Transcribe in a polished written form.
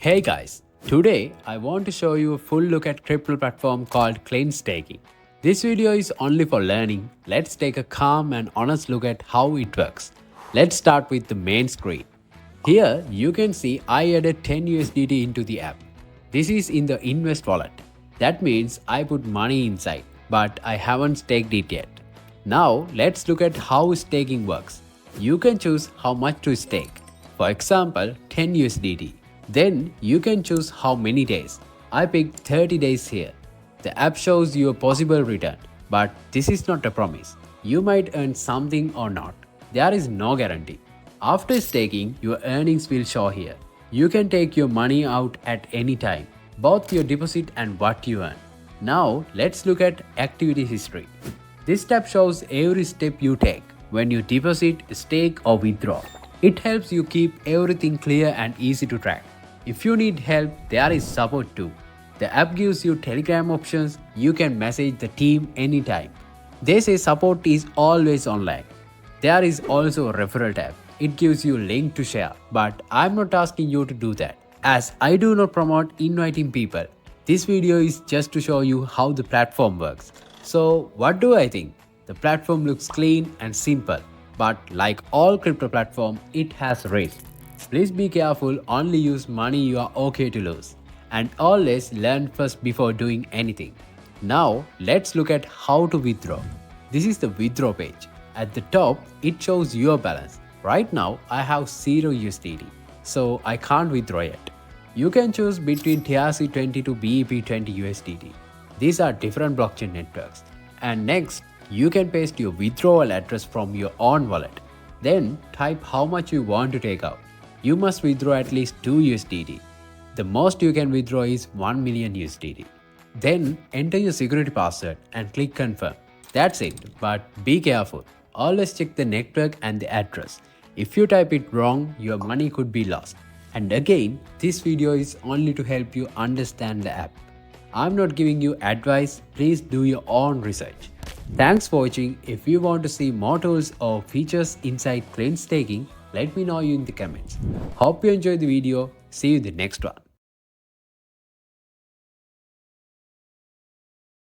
Hey guys, today I want to show you a full look at crypto platform called Kiln Staking. This video is only for learning. Let's take a calm and honest look at how it works. Let's start with the main screen. Here you can see I added 10 USDT into the app. This is in the invest wallet. That means I put money inside, but I haven't staked it yet. Now let's look at how staking works. You can choose how much to stake. For example, 10 USDT. Then you can choose how many days. I picked 30 days here. The app shows you a possible return, but this is not a promise. You might earn something or not. There is no guarantee. After staking, your earnings will show here. You can take your money out at any time, both your deposit and what you earn. Now let's look at activity history. This tab shows every step you take when you deposit, stake or withdraw. It helps you keep everything clear and easy to track. If you need help, there is support too. The app gives you Telegram options. You can message the team anytime. They say support is always online. There is also a referral tab. It gives you a link to share, but I'm not asking you to do that, as I do not promote inviting people. This video is just to show you how the platform works. So what do I think? The platform looks clean and simple, but like all crypto platform, it has risk. Please be careful, only use money you are okay to lose. And always learn first before doing anything. Now let's look at how to withdraw. This is the withdraw page. At the top, it shows your balance. Right now, I have 0 USDT, so I can't withdraw yet. You can choose between TRC20 to BEP20 USDT. These are different blockchain networks. And next, you can paste your withdrawal address from your own wallet. Then type how much you want to take out. You must withdraw at least 2 USDT. The most you can withdraw is 1 million USDT. Then enter your security password and click confirm. That's it, but be careful. Always check the network and the address. If you type it wrong, your money could be lost. And again, this video is only to help you understand the app. I'm not giving you advice, please do your own research. Thanks for watching. If you want to see more tools or features inside Kiln Staking, let me know in the comments. Hope you enjoyed the video. See you in the next one.